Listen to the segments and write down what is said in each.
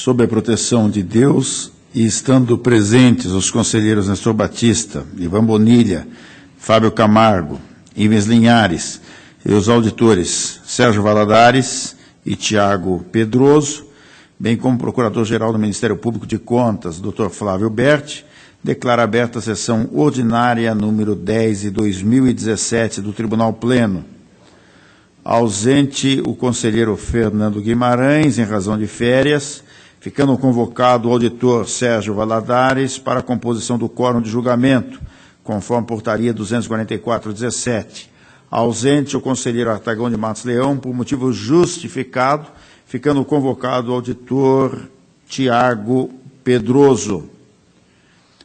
sob a proteção de Deus e estando presentes os conselheiros Nestor Batista, Ivan Bonilha, Fábio Camargo, Ivens Linhares e os auditores Sérgio Valadares e Tiago Pedroso, bem como o Procurador-Geral do Ministério Público de Contas, Dr. Flávio Berti, declara aberta a sessão ordinária número 10 de 2017 do Tribunal Pleno. Ausente o conselheiro Fernando Guimarães, em razão de férias, ficando convocado o auditor Sérgio Valadares para a composição do quórum de julgamento, conforme portaria 244/17. Ausente o conselheiro Artagão de Matos Leão, por motivo justificado, ficando convocado o auditor Tiago Pedroso.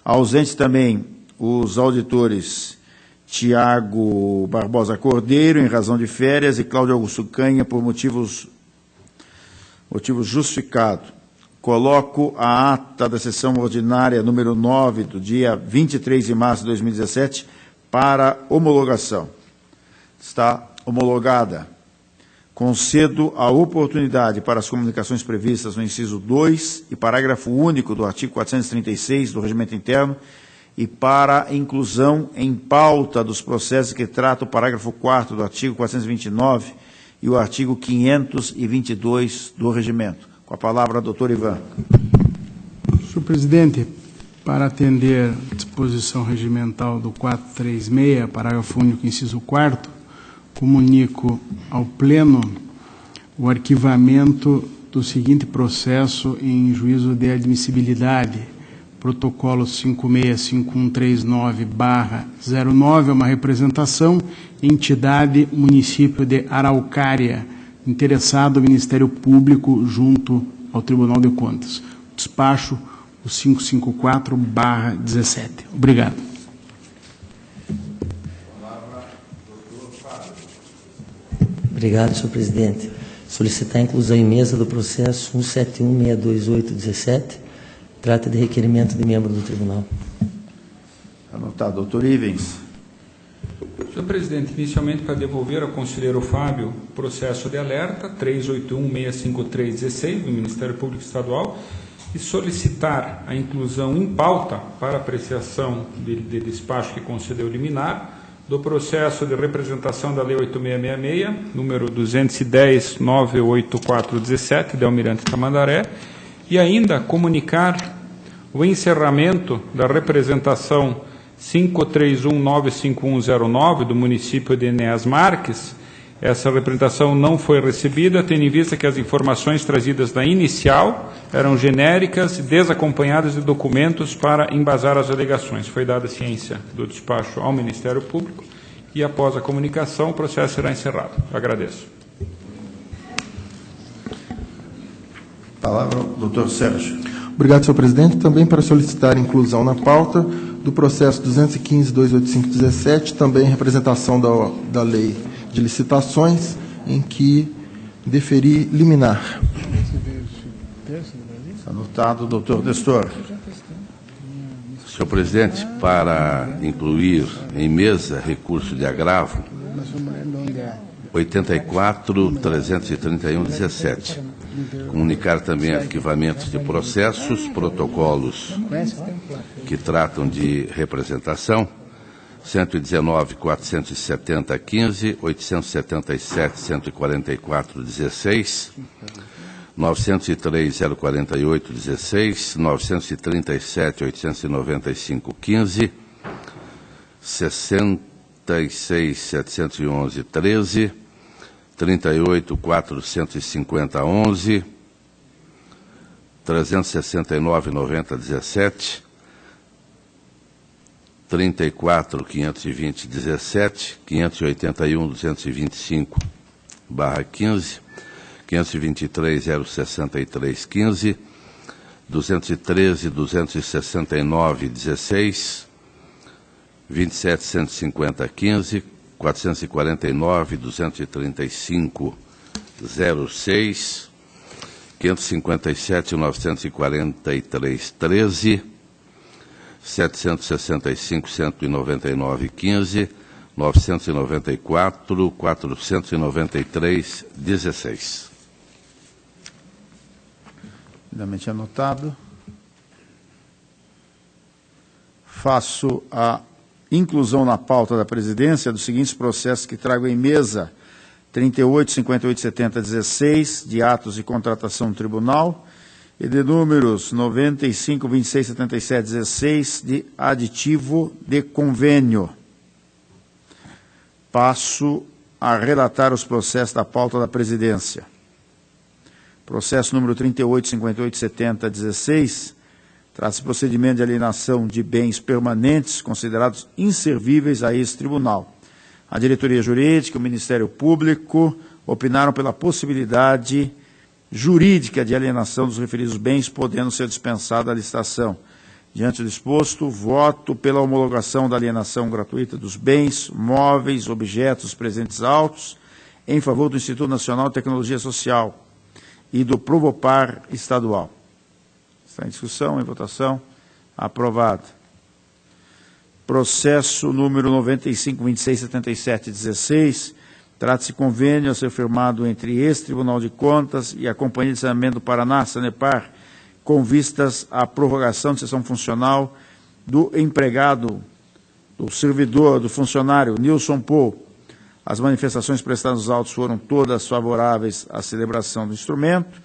Ausente também os auditores Tiago Barbosa Cordeiro, em razão de férias, e Cláudio Augusto Canha, por motivos justificados. Coloco a ata da sessão ordinária número 9, do dia 23 de março de 2017, para homologação. Está homologada. Concedo a oportunidade para as comunicações previstas no inciso 2 e parágrafo único do artigo 436 do Regimento Interno e para a inclusão em pauta dos processos que trata o parágrafo 4º do artigo 429 e o artigo 522 do Regimento. Com a palavra, doutor Ivan. Senhor presidente, para atender a disposição regimental do 436, parágrafo único, inciso 4º, comunico ao Pleno o arquivamento do seguinte processo em juízo de admissibilidade, protocolo 565139/09, é uma representação, entidade, município de Araucária, interessado ao Ministério Público junto ao Tribunal de Contas. Despacho o 554/17. Obrigado. Obrigado, senhor presidente. Solicitar a inclusão em mesa do processo 171.628/17. Trata de requerimento de membro do tribunal. Anotado. Doutor Ivens. Senhor presidente, inicialmente para devolver ao conselheiro Fábio processo de alerta 381.653/16 do Ministério Público Estadual e solicitar a inclusão em pauta para apreciação de despacho que concedeu liminar do processo de representação da Lei 8666, número 210.984/17, de Almirante Tamandaré, e ainda comunicar o encerramento da representação 531.95109 do município de Enéas Marques. Essa representação não foi recebida, tendo em vista que as informações trazidas na inicial eram genéricas e desacompanhadas de documentos para embasar as alegações. Foi dada ciência do despacho ao Ministério Público e, após a comunicação, o processo será encerrado. Agradeço. Palavra ao doutor Sérgio. Obrigado, senhor presidente. Também para solicitar inclusão na pauta do processo 215.285/17, também representação da lei de licitações, em que deferi liminar. Anotado, doutor Nestor. Senhor presidente, para incluir em mesa recurso de agravo 84.331/17. Comunicar também arquivamentos de processos, protocolos que tratam de representação, 119.470/15, 877.144/16, 903.048/16, 937.895/15, 66.711/13, 38.450/11, 369.90/17, 34.520/17, 581.225/15, 523.063/15, 213.269/16, 27.150/15, 449.235/06, 557.943/13, 765.199/15, 994.493/16. Devidamente anotado. Faço a inclusão na pauta da presidência dos seguintes processos que trago em mesa: 38, 58, 70, 16, de atos de contratação do tribunal, e de números 95, 26, 77, 16, de aditivo de convênio. Passo a relatar os processos da pauta da presidência. Processo número 38, 58, 70, 16, trata-se de procedimento de alienação de bens permanentes considerados inservíveis a esse tribunal. A diretoria jurídica e o Ministério Público opinaram pela possibilidade jurídica de alienação dos referidos bens, podendo ser dispensada a licitação. Diante do exposto, voto pela homologação da alienação gratuita dos bens, móveis, objetos presentes autos, em favor do Instituto Nacional de Tecnologia Social e do Provopar Estadual. Está em discussão, em votação. Aprovado. Processo número 95, 26, 77, 16. Trata-se de convênio a ser firmado entre esse Tribunal de Contas e a Companhia de Saneamento do Paraná, Sanepar, com vistas à prorrogação de sessão funcional do empregado, do servidor, do funcionário Nilson Paul. As manifestações prestadas nos autos foram todas favoráveis à celebração do instrumento,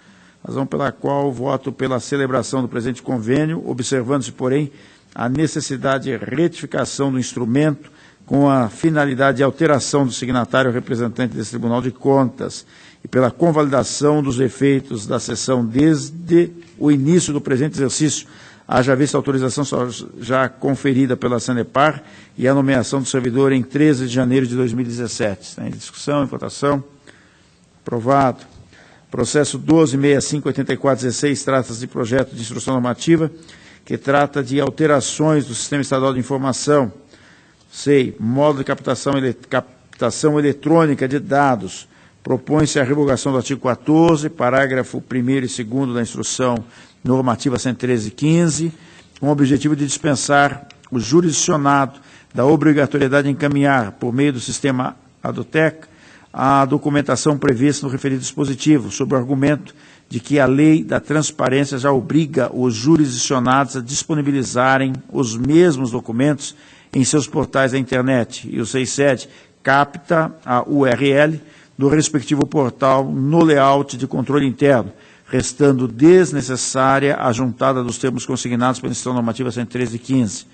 razão pela qual voto pela celebração do presente convênio, observando-se, porém, a necessidade de retificação do instrumento com a finalidade de alteração do signatário representante desse Tribunal de Contas e pela convalidação dos efeitos da sessão desde o início do presente exercício, haja vista a autorização já conferida pela Sanepar e a nomeação do servidor em 13 de janeiro de 2017. Está em discussão, em votação. Aprovado. Processo 12.65.84.16 trata-se de projeto de instrução normativa que trata de alterações do Sistema Estadual de Informação, SEI, modo de captação eletrônica de dados. Propõe-se a revogação do artigo 14, parágrafo 1º e 2º da Instrução Normativa 113/15, com o objetivo de dispensar o jurisdicionado da obrigatoriedade de encaminhar, por meio do sistema ADOTEC, a documentação prevista no referido dispositivo, sob o argumento de que a lei da transparência já obriga os jurisdicionados a disponibilizarem os mesmos documentos em seus portais da internet, e o SEI-SED capta a URL do respectivo portal no layout de controle interno, restando desnecessária a juntada dos termos consignados pela Instrução Normativa 113/15.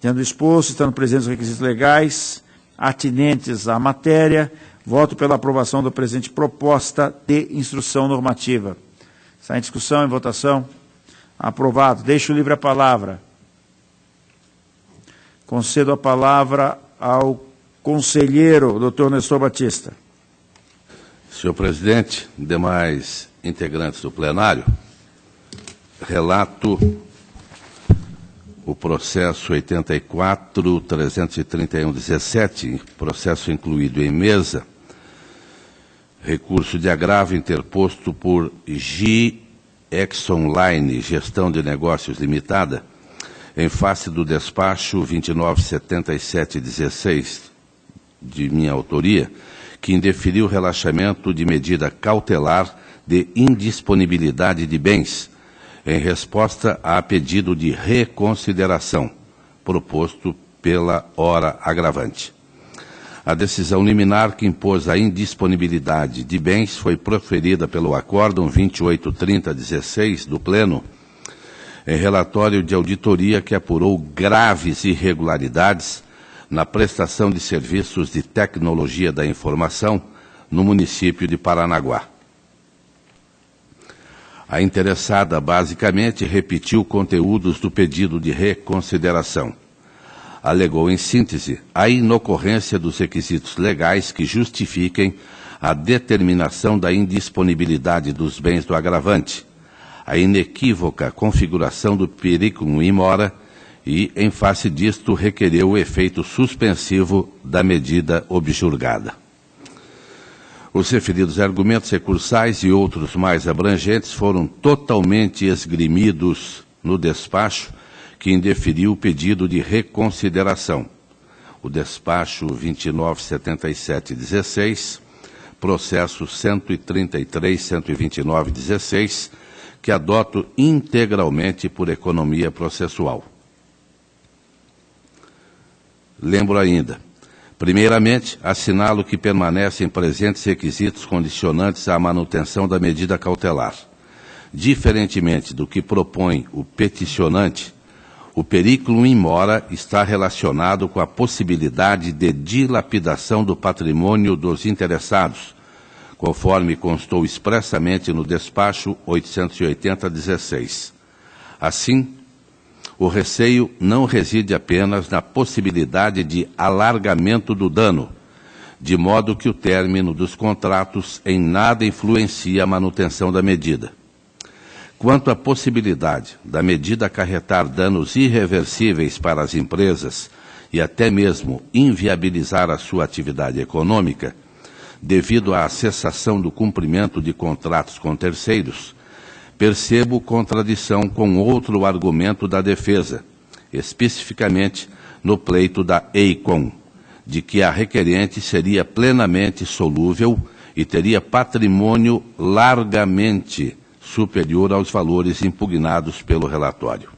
Tendo exposto, estando presentes os requisitos legais atinentes à matéria, voto pela aprovação da presente proposta de instrução normativa. Está em discussão, em votação. Aprovado. Deixo livre a palavra. Concedo a palavra ao conselheiro, doutor Nestor Batista. Senhor presidente, demais integrantes do plenário, relato o processo 84.331.17, processo incluído em mesa, recurso de agravo interposto por Exonline, Gestão de Negócios Limitada, em face do despacho 2977/16, de minha autoria, que indeferiu o relaxamento de medida cautelar de indisponibilidade de bens, em resposta a pedido de reconsideração, proposto pela ora agravante. A decisão liminar que impôs a indisponibilidade de bens foi proferida pelo Acórdão 2830/16 do Pleno, em relatório de auditoria que apurou graves irregularidades na prestação de serviços de tecnologia da informação no município de Paranaguá. A interessada, basicamente, repetiu conteúdos do pedido de reconsideração. Alegou, em síntese, a inocorrência dos requisitos legais que justifiquem a determinação da indisponibilidade dos bens do agravante, a inequívoca configuração do periculum in mora e, em face disto, requereu o efeito suspensivo da medida objurgada. Os referidos argumentos recursais e outros mais abrangentes foram totalmente esgrimidos no despacho que indeferiu o pedido de reconsideração. O despacho 2977/16, processo 133.129/16, que adoto integralmente por economia processual. Lembro ainda, primeiramente, assinalo que permanecem presentes requisitos condicionantes à manutenção da medida cautelar. Diferentemente do que propõe o peticionante, o periculum in mora está relacionado com a possibilidade de dilapidação do patrimônio dos interessados, conforme constou expressamente no despacho 880/16. Assim, o receio não reside apenas na possibilidade de alargamento do dano, de modo que o término dos contratos em nada influencia a manutenção da medida. Quanto à possibilidade da medida acarretar danos irreversíveis para as empresas e até mesmo inviabilizar a sua atividade econômica, devido à cessação do cumprimento de contratos com terceiros, percebo contradição com outro argumento da defesa, especificamente no pleito da EICOM, de que a requerente seria plenamente solúvel e teria patrimônio largamente superior aos valores impugnados pelo relatório.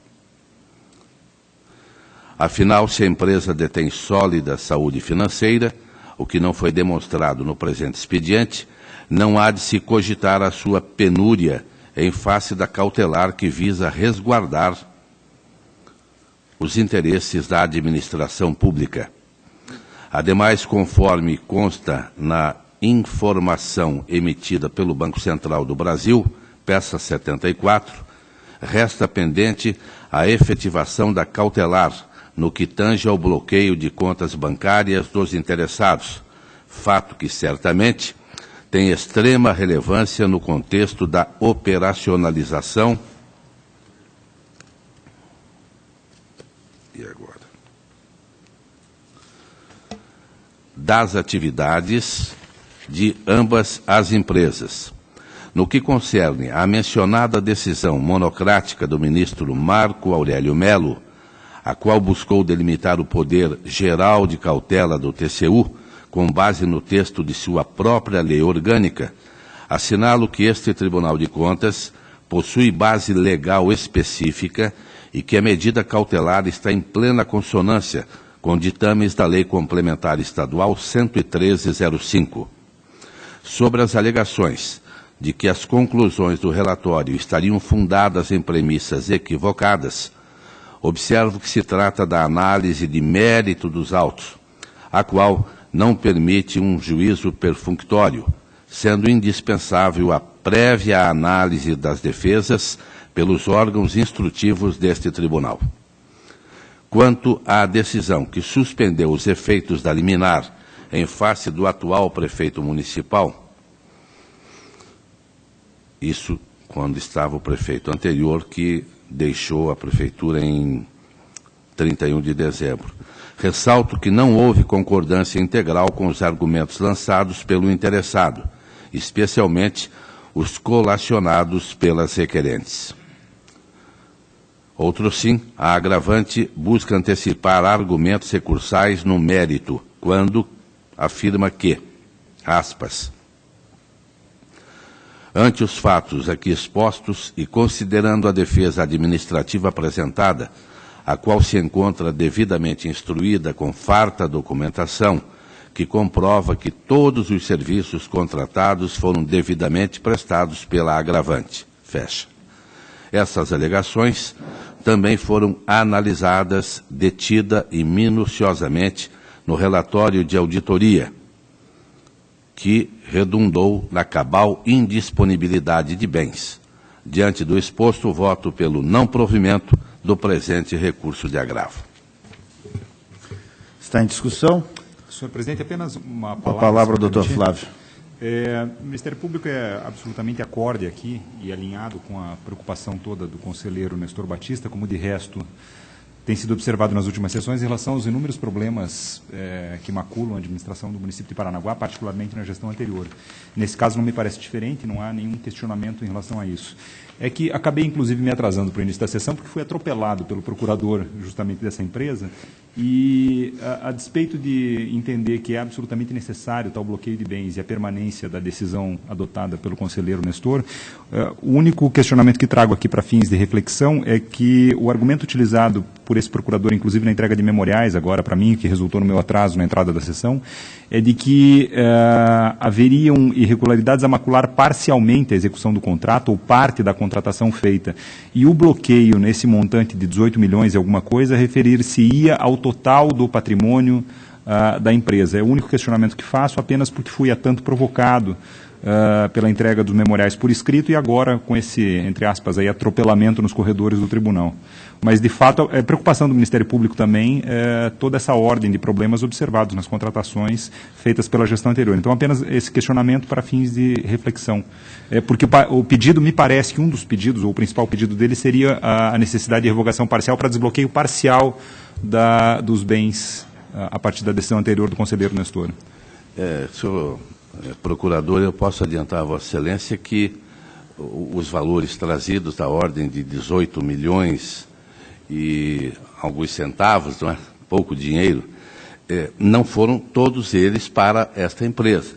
Afinal, se a empresa detém sólida saúde financeira, o que não foi demonstrado no presente expediente, não há de se cogitar a sua penúria em face da cautelar que visa resguardar os interesses da administração pública. Ademais, conforme consta na informação emitida pelo Banco Central do Brasil, peça 74, resta pendente a efetivação da cautelar no que tange ao bloqueio de contas bancárias dos interessados, fato que certamente tem extrema relevância no contexto da operacionalização das atividades de ambas as empresas. No que concerne à mencionada decisão monocrática do ministro Marco Aurélio Mello, a qual buscou delimitar o poder geral de cautela do TCU, com base no texto de sua própria lei orgânica, assinalo que este Tribunal de Contas possui base legal específica e que a medida cautelar está em plena consonância com ditames da Lei Complementar Estadual 113/05. Sobre as alegações de que as conclusões do relatório estariam fundadas em premissas equivocadas, observo que se trata da análise de mérito dos autos, a qual não permite um juízo perfunctório, sendo indispensável a prévia análise das defesas pelos órgãos instrutivos deste tribunal. Quanto à decisão que suspendeu os efeitos da liminar em face do atual prefeito municipal, isso quando estava o prefeito anterior, que deixou a prefeitura em 31 de dezembro. Ressalto que não houve concordância integral com os argumentos lançados pelo interessado, especialmente os colacionados pelas requerentes. Outro sim, a agravante busca antecipar argumentos recursais no mérito, quando afirma que, aspas, ante os fatos aqui expostos e considerando a defesa administrativa apresentada, a qual se encontra devidamente instruída com farta documentação, que comprova que todos os serviços contratados foram devidamente prestados pela agravante. Fecha. Essas alegações também foram analisadas detida e minuciosamente no relatório de auditoria, que redundou na cabal indisponibilidade de bens. Diante do exposto, voto pelo não provimento do presente recurso de agravo. Está em discussão? Senhor presidente, apenas uma palavra. A palavra, doutor Flávio. O Ministério Público é absolutamente acorde aqui e alinhado com a preocupação toda do conselheiro Nestor Batista, como de resto tem sido observado nas últimas sessões em relação aos inúmeros problemas que maculam a administração do município de Paranaguá, particularmente na gestão anterior. Nesse caso não me parece diferente, não há nenhum questionamento em relação a isso. é que acabei, inclusive, me atrasando para o início da sessão, porque fui atropelado pelo procurador justamente dessa empresa, e a despeito de entender que é absolutamente necessário tal bloqueio de bens e a permanência da decisão adotada pelo conselheiro Nestor, o único questionamento que trago aqui para fins de reflexão é que o argumento utilizado por esse procurador, inclusive na entrega de memoriais agora para mim, que resultou no meu atraso na entrada da sessão, é de que haveriam irregularidades a macular parcialmente a execução do contrato ou parte da contratação feita. E o bloqueio nesse montante de 18 milhões e alguma coisa referir-se-ia ao total do patrimônio da empresa. É o único questionamento que faço, apenas porque fui a tanto provocado pela entrega dos memoriais por escrito e agora com esse, entre aspas, aí, atropelamento nos corredores do tribunal. Mas, de fato, é preocupação do Ministério Público também toda essa ordem de problemas observados nas contratações feitas pela gestão anterior. Então, apenas esse questionamento para fins de reflexão. Porque o pedido, me parece que um dos pedidos, ou o principal pedido dele, seria a necessidade de revogação parcial para desbloqueio parcial dos bens a partir da decisão anterior do conselheiro Nestor. Senhor procurador, eu posso adiantar a Vossa Excelência que os valores trazidos da ordem de 18 milhões e alguns centavos, não é? Pouco dinheiro, não foram todos eles para esta empresa.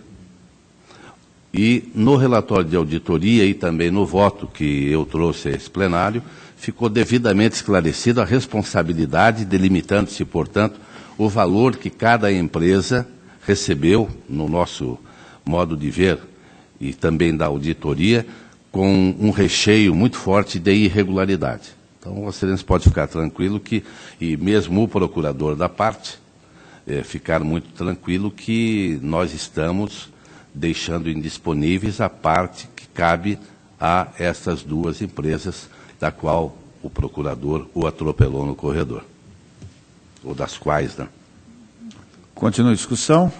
E no relatório de auditoria e também no voto que eu trouxe a esse plenário, ficou devidamente esclarecida a responsabilidade, delimitando-se, portanto, o valor que cada empresa recebeu, no nosso modo de ver, e também da auditoria, com um recheio muito forte de irregularidade. Então, Vossa Excelência pode ficar tranquilo que, e mesmo o procurador da parte, ficar muito tranquilo que nós estamos deixando indisponíveis a parte que cabe a essas duas empresas, da qual o procurador o atropelou no corredor. Ou das quais, né? Continua a discussão.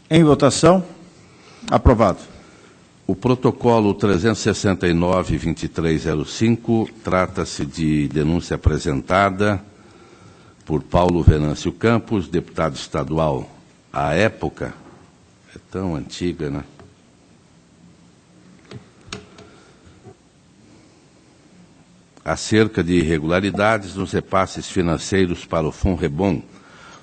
Em votação. Aprovado. O protocolo 369-2305 trata-se de denúncia apresentada por Paulo Venâncio Campos, deputado estadual à época, é tão antiga, né? Acerca de irregularidades nos repasses financeiros para o FONREBOM,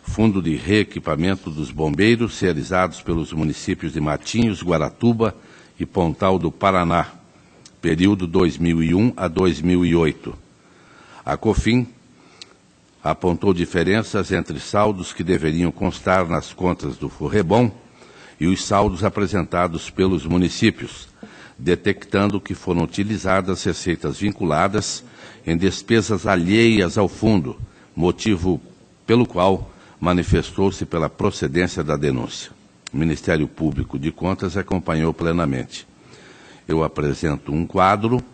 Fundo de Reequipamento dos Bombeiros, realizados pelos municípios de Matinhos, Guaratuba e Pontal do Paraná, período 2001 a 2008. A COFIN apontou diferenças entre saldos que deveriam constar nas contas do FONREBOM e os saldos apresentados pelos municípios, detectando que foram utilizadas receitas vinculadas em despesas alheias ao fundo, motivo pelo qual manifestou-se pela procedência da denúncia. O Ministério Público de Contas acompanhou plenamente. Eu apresento um quadro,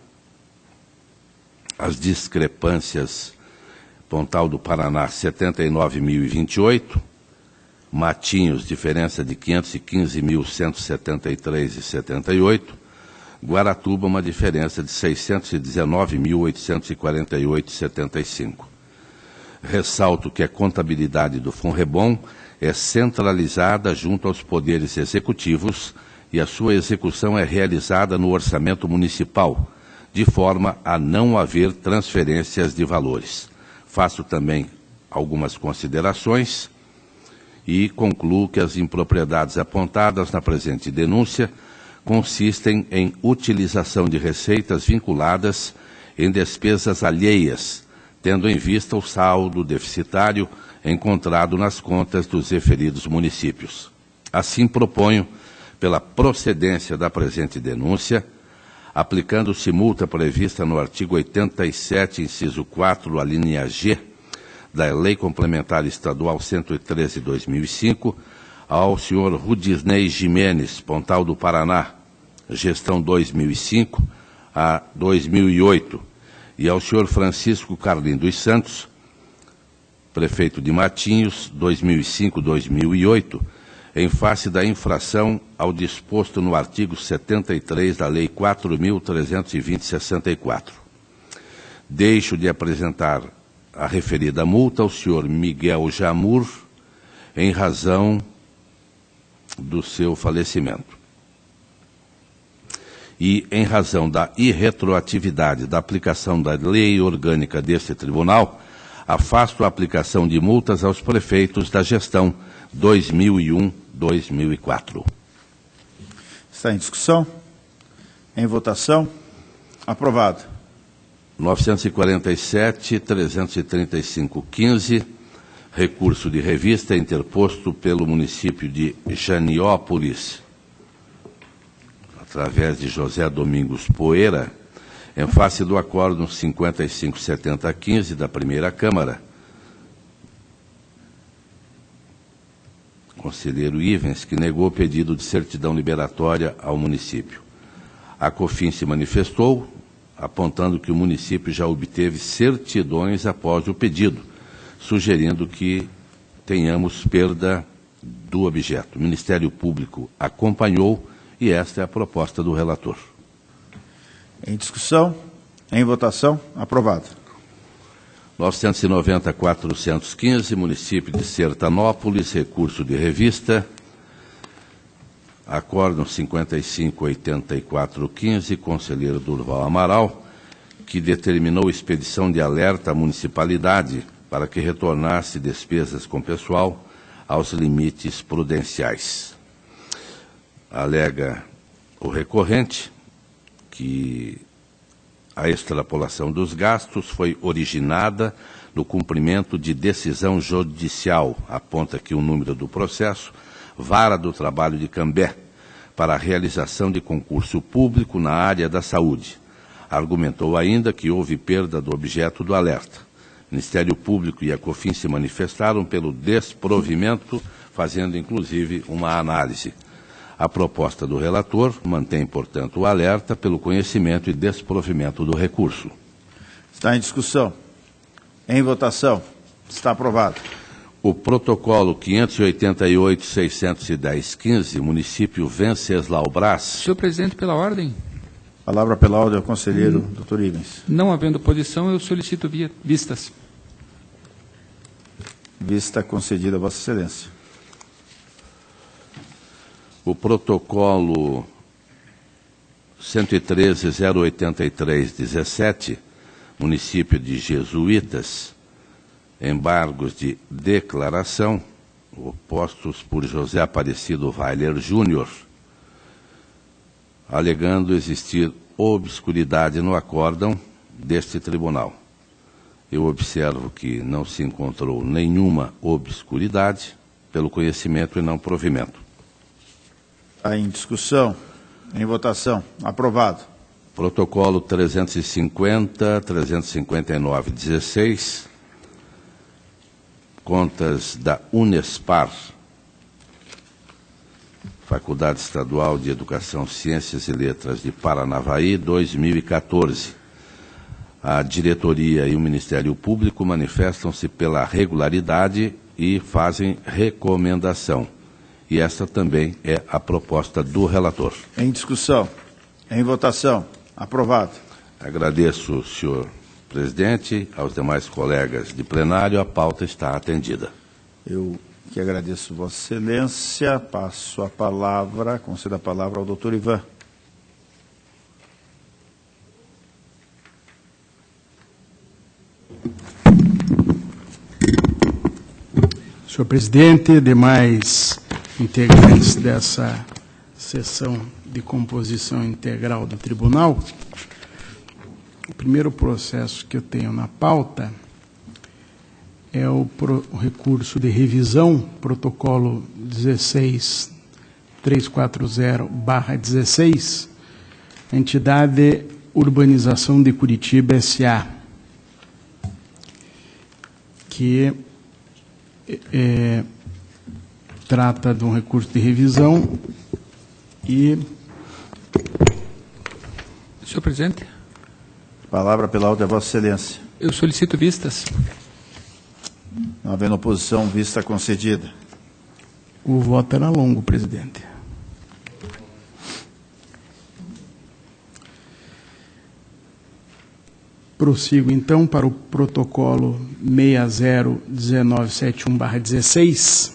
as discrepâncias, Pontal do Paraná, 79.028, Matinhos, diferença de 515.173,78, Guaratuba, uma diferença de 619.848,75. Ressalto que a contabilidade do FONREBOM é centralizada junto aos poderes executivos e a sua execução é realizada no orçamento municipal, de forma a não haver transferências de valores. Faço também algumas considerações e concluo que as impropriedades apontadas na presente denúncia consistem em utilização de receitas vinculadas em despesas alheias, tendo em vista o saldo deficitário encontrado nas contas dos referidos municípios. Assim, proponho, pela procedência da presente denúncia, aplicando-se multa prevista no artigo 87, inciso 4, a linha G, da Lei Complementar Estadual 113/2005, ao senhor Rudisney Jimenez, Pontal do Paraná, gestão 2005 a 2008, e ao senhor Francisco Carlim dos Santos, prefeito de Matinhos, 2005-2008, em face da infração ao disposto no artigo 73 da Lei 4.320/64. Deixo de apresentar a referida multa ao senhor Miguel Jamur, em razão do seu falecimento. e, em razão da irretroatividade da aplicação da lei orgânica deste tribunal, afasto a aplicação de multas aos prefeitos da gestão 2001-2004. Está em discussão? Em votação? Aprovado. 947-335-15, recurso de revista interposto pelo município de Janiópolis, através de José Domingos Poeira, em face do acórdão 5570-15 da primeira Câmara. Conselheiro Ivens, que negou o pedido de certidão liberatória ao município. A COFIN se manifestou, apontando que o município já obteve certidões após o pedido, sugerindo que tenhamos perda do objeto. O Ministério Público acompanhou e esta é a proposta do relator. Em discussão? Em votação? Aprovado. 990-415, município de Sertanópolis, recurso de revista. Acórdão 5584-15, conselheiro Durval Amaral, que determinou expedição de alerta à municipalidade para que retornasse despesas com pessoal aos limites prudenciais. Alega o recorrente que a extrapolação dos gastos foi originada no cumprimento de decisão judicial, aponta aqui o número do processo, Vara do Trabalho de Cambé, para a realização de concurso público na área da saúde. Argumentou ainda que houve perda do objeto do alerta. O Ministério Público e a COFIN se manifestaram pelo desprovimento, fazendo inclusive uma análise. A proposta do relator mantém, portanto, o alerta pelo conhecimento e desprovimento do recurso. Está em discussão. Em votação. Está aprovado. O protocolo 588-610-15, município Venceslau Braz. Senhor presidente, pela ordem. Palavra pela ordem ao conselheiro Dr. Ivens. Não havendo oposição, eu solicito vistas. Vista concedida a Vossa Excelência. O protocolo 113-083-17, município de Jesuítas, embargos de declaração, postos por José Aparecido Weiler Júnior, alegando existir obscuridade no acórdão deste tribunal. Eu observo que não se encontrou nenhuma obscuridade pelo conhecimento e não provimento. Está em discussão. Em votação. Aprovado. Protocolo 350-359-16, contas da Unespar, Faculdade Estadual de Educação, Ciências e Letras de Paranavaí, 2014. A diretoria e o Ministério Público manifestam-se pela regularidade e fazem recomendação. E esta também é a proposta do relator. Em discussão. Em votação. Aprovado. Agradeço, senhor presidente, aos demais colegas de plenário. A pauta está atendida. Eu que agradeço Vossa Excelência. Passo a palavra, concedo a palavra ao doutor Ivan. Senhor presidente, demais integrantes dessa sessão de composição integral do tribunal, o primeiro processo que eu tenho na pauta é o recurso de revisão, protocolo 16340/16, entidade Urbanização de Curitiba S.A., que trata de um recurso de revisão e... Senhor presidente, Palavra pela ordem a Vossa Excelência. eu solicito vistas. Não havendo oposição, vista concedida. O voto era longo, presidente. Prossigo, então, para o protocolo 601971/16,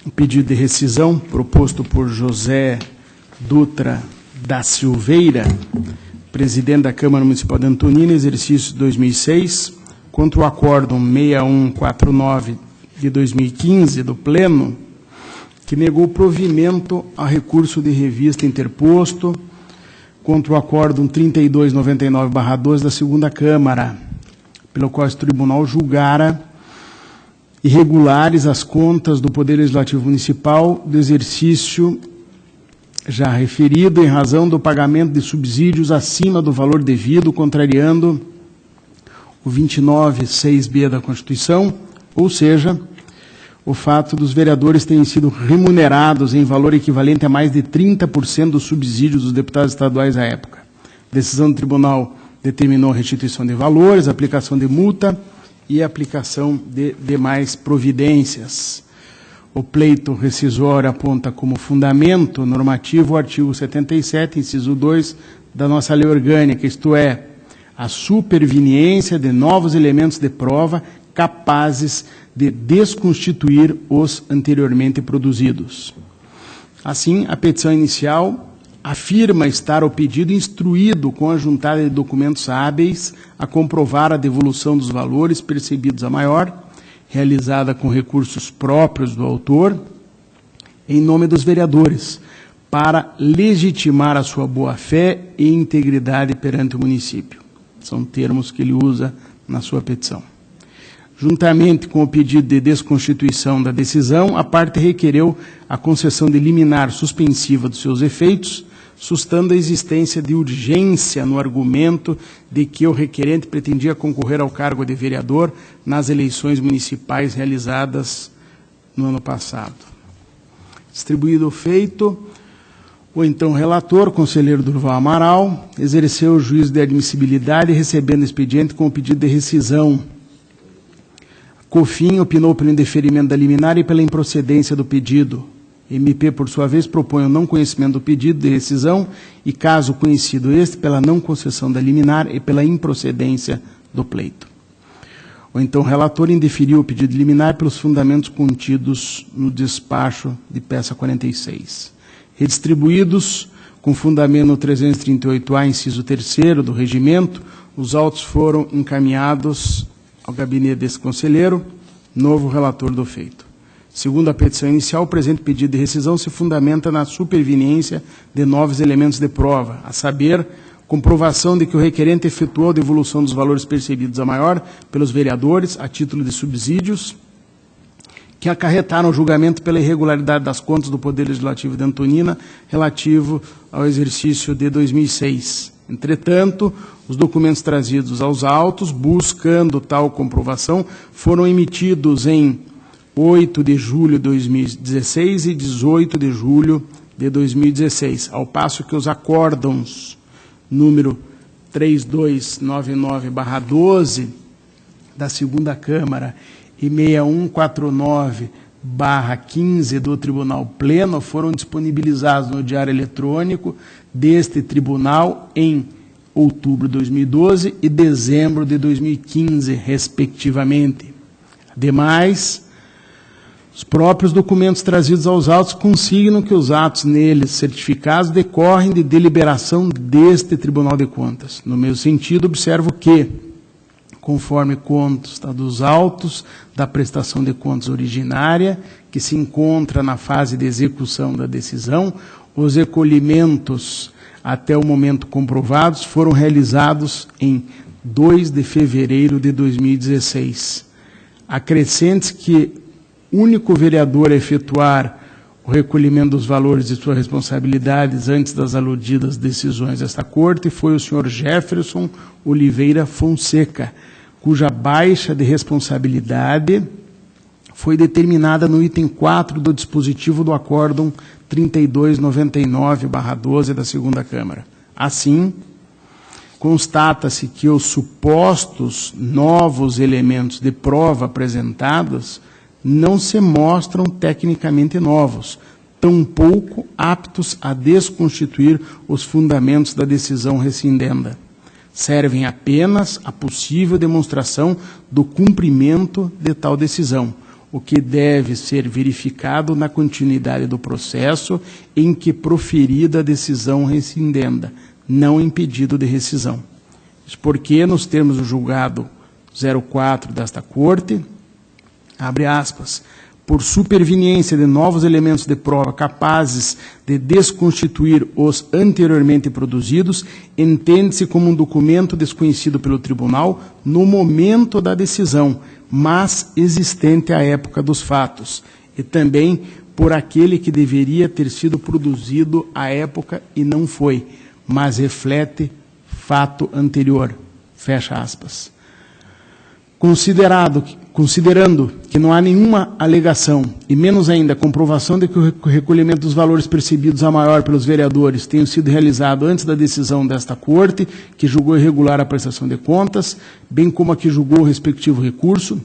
um pedido de rescisão proposto por José Dutra da Silveira, presidente da Câmara Municipal de Antonina, exercício 2006, contra o acórdão 6149 de 2015 do Pleno, que negou provimento a recurso de revista interposto contra o acórdão 3299/12 da segunda Câmara, pelo qual o tribunal julgara irregulares as contas do Poder Legislativo Municipal do exercício já referido em razão do pagamento de subsídios acima do valor devido, contrariando o 29.6b da Constituição, ou seja, o fato dos vereadores terem sido remunerados em valor equivalente a mais de 30% dos subsídios dos deputados estaduais à época. A decisão do tribunal determinou a restituição de valores, aplicação de multa e aplicação de demais providências. O pleito rescisório aponta como fundamento normativo o artigo 77, inciso 2, da nossa lei orgânica, isto é, a superveniência de novos elementos de prova capazes de desconstituir os anteriormente produzidos. Assim, a petição inicial afirma estar o pedido instruído com a juntada de documentos hábeis a comprovar a devolução dos valores percebidos a maior, realizada com recursos próprios do autor, em nome dos vereadores, para legitimar a sua boa-fé e integridade perante o município. São termos que ele usa na sua petição. Juntamente com o pedido de desconstituição da decisão, a parte requereu a concessão de liminar suspensiva dos seus efeitos, sustando a existência de urgência no argumento de que o requerente pretendia concorrer ao cargo de vereador nas eleições municipais realizadas no ano passado. Distribuído o feito, o então relator, conselheiro Durval Amaral, exerceu o juízo de admissibilidade, recebendo o expediente com o pedido de rescisão. COFIN opinou pelo indeferimento da liminar e pela improcedência do pedido. MP, por sua vez, propõe o não conhecimento do pedido de rescisão e, caso conhecido este, pela não concessão da liminar e pela improcedência do pleito. O então relator indeferiu o pedido de liminar pelos fundamentos contidos no despacho de peça 46. Redistribuídos, com fundamento no 338-A, inciso 3º do regimento, os autos foram encaminhados ao gabinete desse conselheiro, novo relator do feito. Segundo a petição inicial, o presente pedido de rescisão se fundamenta na superveniência de novos elementos de prova, a saber, comprovação de que o requerente efetuou a devolução dos valores percebidos a maior pelos vereadores a título de subsídios, que acarretaram o julgamento pela irregularidade das contas do Poder Legislativo de Antonina relativo ao exercício de 2006. Entretanto, os documentos trazidos aos autos, buscando tal comprovação, foram emitidos em 8 de julho de 2016 e 18 de julho de 2016, ao passo que os acórdãos número 3299/12 da segunda Câmara e 6149/15 do Tribunal Pleno foram disponibilizados no Diário Eletrônico deste Tribunal em outubro de 2012 e dezembro de 2015, respectivamente. Ademais, os próprios documentos trazidos aos autos consignam que os atos neles certificados decorrem de deliberação deste Tribunal de Contas. No mesmo sentido, observo que, conforme consta dos autos da prestação de contas originária, que se encontra na fase de execução da decisão, os recolhimentos até o momento comprovados foram realizados em 2 de fevereiro de 2016. Acrescente que único vereador a efetuar o recolhimento dos valores de suas responsabilidades antes das aludidas decisões desta Corte foi o senhor Jefferson Oliveira Fonseca, cuja baixa de responsabilidade foi determinada no item 4 do dispositivo do acórdão 3299/12 da segunda Câmara. Assim, constata-se que os supostos novos elementos de prova apresentados não se mostram tecnicamente novos, tampouco aptos a desconstituir os fundamentos da decisão rescindenda. Servem apenas à possível demonstração do cumprimento de tal decisão, o que deve ser verificado na continuidade do processo em que proferida a decisão rescindenda, não em pedido de rescisão. Isso porque, nos termos do julgado 04 desta Corte, abre aspas, por superveniência de novos elementos de prova capazes de desconstituir os anteriormente produzidos, entende-se como um documento desconhecido pelo tribunal no momento da decisão, mas existente à época dos fatos, e também por aquele que deveria ter sido produzido à época e não foi, mas reflete fato anterior. Fecha aspas. Considerando que não há nenhuma alegação, e menos ainda comprovação de que o recolhimento dos valores percebidos a maior pelos vereadores tenha sido realizado antes da decisão desta Corte, que julgou irregular a prestação de contas, bem como a que julgou o respectivo recurso,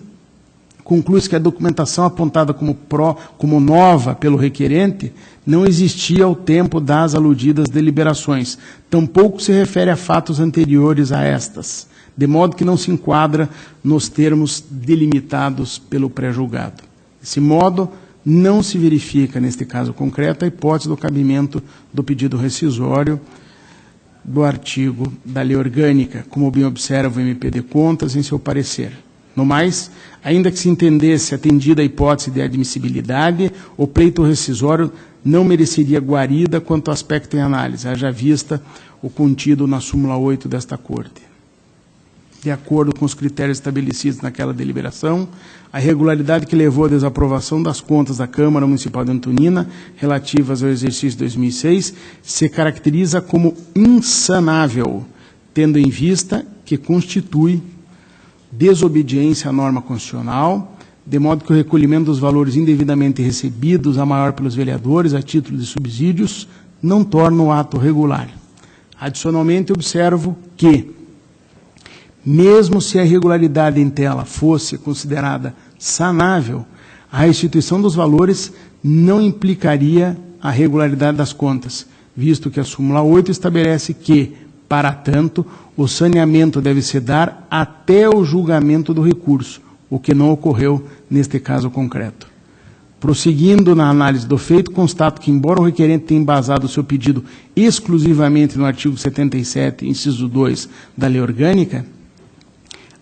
conclui-se que a documentação apontada como nova pelo requerente não existia ao tempo das aludidas deliberações, tampouco se refere a fatos anteriores a estas, de modo que não se enquadra nos termos delimitados pelo pré-julgado. Desse modo, não se verifica, neste caso concreto, a hipótese do cabimento do pedido rescisório do artigo da Lei Orgânica, como bem observa o MP de Contas em seu parecer. No mais, ainda que se entendesse atendida a hipótese de admissibilidade, o pleito rescisório não mereceria guarida quanto ao aspecto em análise, haja vista o contido na súmula 8 desta Corte. De acordo com os critérios estabelecidos naquela deliberação, a irregularidade que levou à desaprovação das contas da Câmara Municipal de Antonina, relativas ao exercício 2006, se caracteriza como insanável, tendo em vista que constitui desobediência à norma constitucional, de modo que o recolhimento dos valores indevidamente recebidos, a maior pelos vereadores, a título de subsídios, não torna o ato regular. Adicionalmente, observo que, mesmo se a irregularidade em tela fosse considerada sanável, a restituição dos valores não implicaria a regularidade das contas, visto que a súmula 8 estabelece que, para tanto, o saneamento deve se dar até o julgamento do recurso, o que não ocorreu neste caso concreto. Prosseguindo na análise do feito, constato que, embora o requerente tenha embasado o seu pedido exclusivamente no artigo 77, inciso 2 da Lei Orgânica,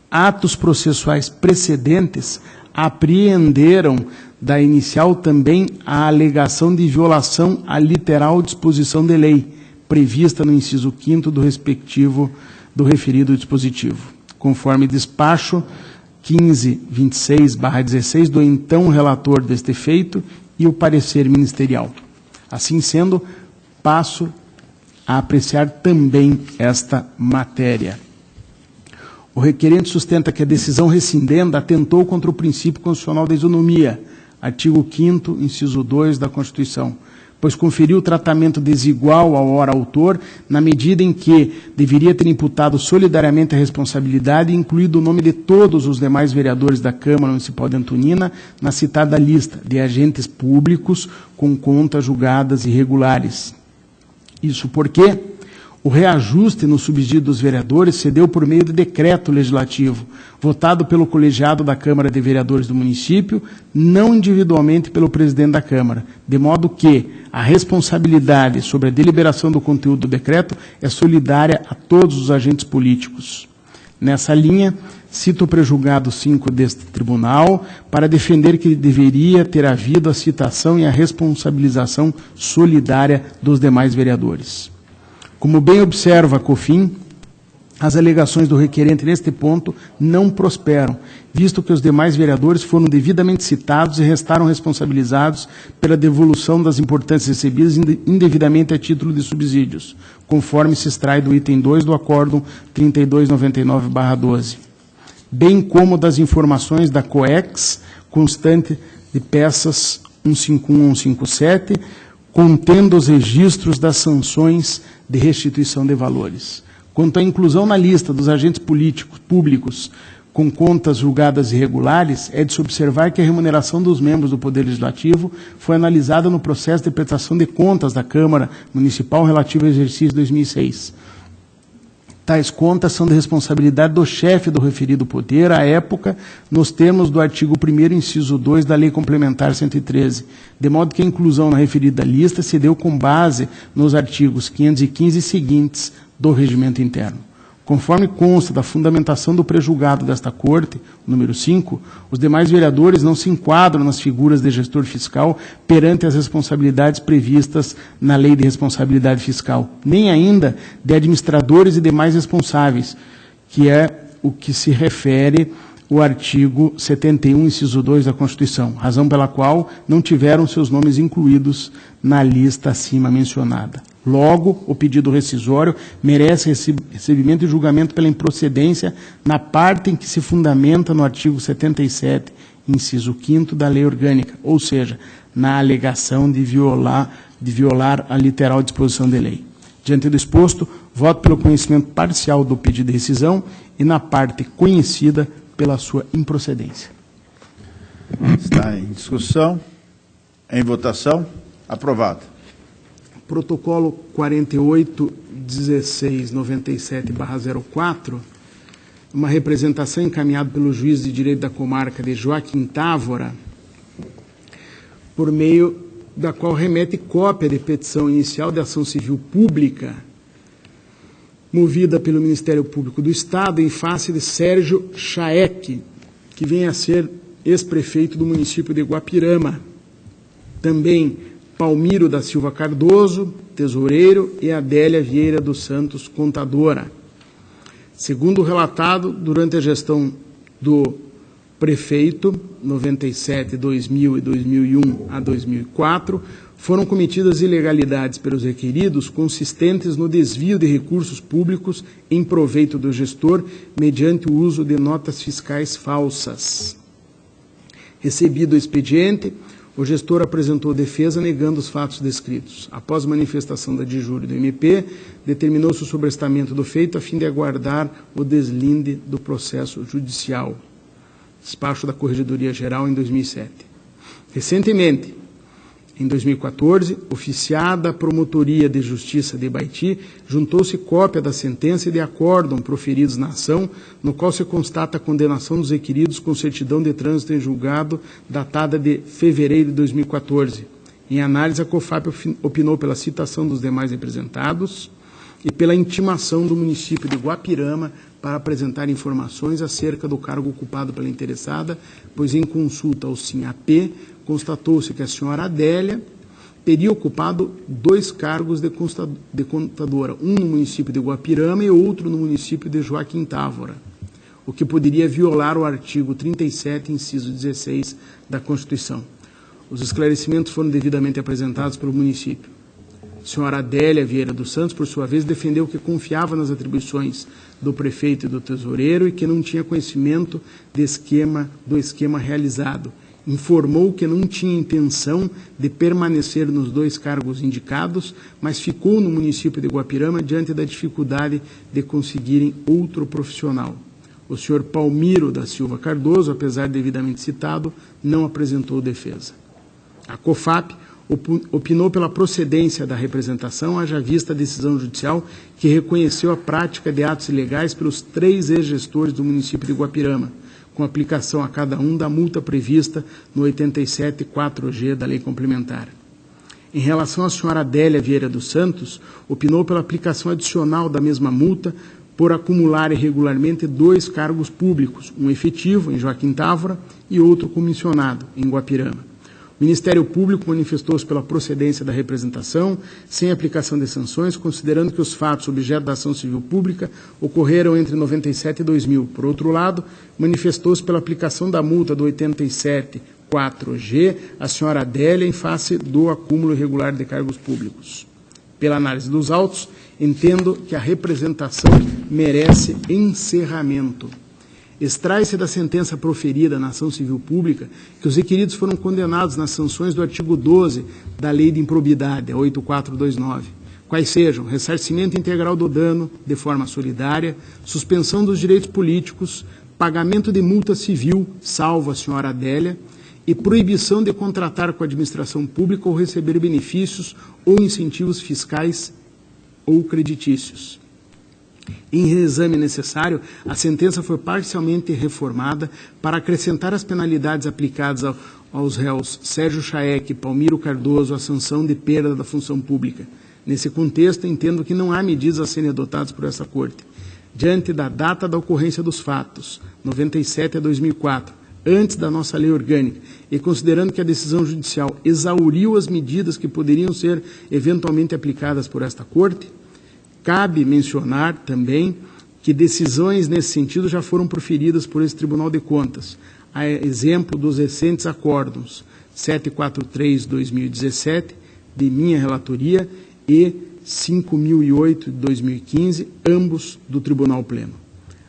atos processuais precedentes apreenderam da inicial também a alegação de violação à literal disposição de lei, prevista no inciso 5º do referido dispositivo, conforme despacho 1526/16 do então relator deste feito e o parecer ministerial. Assim sendo, passo a apreciar também esta matéria. O requerente sustenta que a decisão rescindenda atentou contra o princípio constitucional da isonomia, artigo 5º, inciso 2 da Constituição, pois conferiu tratamento desigual ao ora autor, na medida em que deveria ter imputado solidariamente a responsabilidade e incluído o nome de todos os demais vereadores da Câmara Municipal de Antonina na citada lista de agentes públicos com contas julgadas irregulares. Isso porque o reajuste no subsídio dos vereadores se deu por meio de decreto legislativo, votado pelo colegiado da Câmara de Vereadores do município, não individualmente pelo presidente da Câmara, de modo que a responsabilidade sobre a deliberação do conteúdo do decreto é solidária a todos os agentes políticos. Nessa linha, cito o prejulgado 5 deste tribunal para defender que deveria ter havido a citação e a responsabilização solidária dos demais vereadores. Como bem observa a COFIN, as alegações do requerente neste ponto não prosperam, visto que os demais vereadores foram devidamente citados e restaram responsabilizados pela devolução das importâncias recebidas indevidamente a título de subsídios, conforme se extrai do item 2 do Acórdão 3299/12, bem como das informações da COEX, constante de peças 151 a 157, contendo os registros das sanções de restituição de valores. Quanto à inclusão na lista dos agentes públicos com contas julgadas irregulares, é de se observar que a remuneração dos membros do Poder Legislativo foi analisada no processo de prestação de contas da Câmara Municipal relativo ao exercício 2006. Tais contas são de responsabilidade do chefe do referido poder, à época, nos termos do artigo 1º, inciso 2 da Lei Complementar 113, de modo que a inclusão na referida lista se deu com base nos artigos 515 e seguintes do Regimento Interno. Conforme consta da fundamentação do prejulgado desta Corte, número 5, os demais vereadores não se enquadram nas figuras de gestor fiscal perante as responsabilidades previstas na Lei de Responsabilidade Fiscal, nem ainda de administradores e demais responsáveis, que é o que se refere o artigo 71, inciso 2 da Constituição, razão pela qual não tiveram seus nomes incluídos na lista acima mencionada. Logo, o pedido rescisório merece recebimento e julgamento pela improcedência na parte em que se fundamenta no artigo 77, inciso 5º da Lei Orgânica, ou seja, na alegação de violar a literal disposição de lei. Diante do exposto, voto pelo conhecimento parcial do pedido de rescisão e na parte conhecida pela sua improcedência. Está em discussão. Em votação. Aprovado. Protocolo 48.1697/04, uma representação encaminhada pelo juiz de direito da comarca de Joaquim Távora, por meio da qual remete cópia de petição inicial de ação civil pública, movida pelo Ministério Público do Estado em face de Sérgio Chaek, que vem a ser ex-prefeito do município de Guapirama. Também Palmiro da Silva Cardoso, tesoureiro, e Adélia Vieira dos Santos, contadora. Segundo o relatado, durante a gestão do prefeito, 97, 2000 e 2001 a 2004, foram cometidas ilegalidades pelos requeridos consistentes no desvio de recursos públicos em proveito do gestor mediante o uso de notas fiscais falsas. Recebido o expediente, o gestor apresentou defesa negando os fatos descritos. Após manifestação da de júri do MP, determinou-se o sobrestamento do feito a fim de aguardar o deslinde do processo judicial. Despacho da Corregedoria Geral em 2007. Recentemente, em 2014, oficiada a Promotoria de Justiça de Baiti, juntou-se cópia da sentença e de acórdão proferidos na ação, no qual se constata a condenação dos requeridos com certidão de trânsito em julgado, datada de fevereiro de 2014. Em análise, a COFAP opinou pela citação dos demais representados e pela intimação do município de Guapirama para apresentar informações acerca do cargo ocupado pela interessada, pois em consulta ao SINAP, constatou-se que a senhora Adélia teria ocupado 2 cargos de contadora, um no município de Guapirama e outro no município de Joaquim Távora, o que poderia violar o artigo 37, inciso 16 da Constituição. Os esclarecimentos foram devidamente apresentados pelo município. A senhora Adélia Vieira dos Santos, por sua vez, defendeu que confiava nas atribuições do prefeito e do tesoureiro e que não tinha conhecimento do esquema realizado. Informou que não tinha intenção de permanecer nos 2 cargos indicados, mas ficou no município de Guapirama diante da dificuldade de conseguirem outro profissional. O senhor Palmiro da Silva Cardoso, apesar de devidamente citado, não apresentou defesa. A COFAP opinou pela procedência da representação, haja vista a decisão judicial que reconheceu a prática de atos ilegais pelos 3 ex-gestores do município de Guapirama, com aplicação a cada um da multa prevista no 87.4G da Lei Complementar. Em relação à senhora Adélia Vieira dos Santos, opinou pela aplicação adicional da mesma multa por acumular irregularmente 2 cargos públicos, um efetivo, em Joaquim Távora, e outro comissionado, em Guapirama. O Ministério Público manifestou-se pela procedência da representação, sem aplicação de sanções, considerando que os fatos objeto da ação civil pública ocorreram entre 97 e 2000. Por outro lado, manifestou-se pela aplicação da multa do 87.4G à senhora Adélia em face do acúmulo irregular de cargos públicos. Pela análise dos autos, entendo que a representação merece encerramento. Extrai-se da sentença proferida na ação civil pública que os requeridos foram condenados nas sanções do artigo 12 da Lei de Improbidade, a 8429, quais sejam ressarcimento integral do dano de forma solidária, suspensão dos direitos políticos, pagamento de multa civil, salvo a senhora Adélia, e proibição de contratar com a administração pública ou receber benefícios ou incentivos fiscais ou creditícios. Em reexame necessário, a sentença foi parcialmente reformada para acrescentar as penalidades aplicadas aos réus Sérgio Chaek e Palmiro Cardoso a sanção de perda da função pública. Nesse contexto, entendo que não há medidas a serem adotadas por essa Corte. Diante da data da ocorrência dos fatos, 97 a 2004, antes da nossa lei orgânica, e considerando que a decisão judicial exauriu as medidas que poderiam ser eventualmente aplicadas por esta Corte, cabe mencionar também que decisões nesse sentido já foram proferidas por esse Tribunal de Contas, a exemplo dos recentes acórdons 743/2017, de minha relatoria, e 5008 de 2015, ambos do Tribunal Pleno.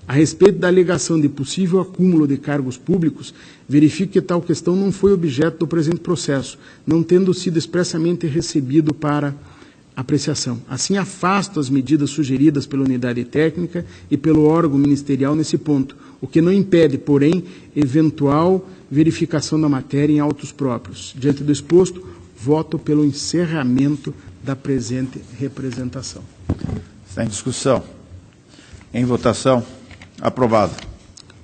A respeito da alegação de possível acúmulo de cargos públicos, verifico que tal questão não foi objeto do presente processo, não tendo sido expressamente recebido para apreciação. Assim, afasto as medidas sugeridas pela unidade técnica e pelo órgão ministerial nesse ponto, o que não impede, porém, eventual verificação da matéria em autos próprios. Diante do exposto, voto pelo encerramento da presente representação. Está em discussão. Em votação. Aprovado.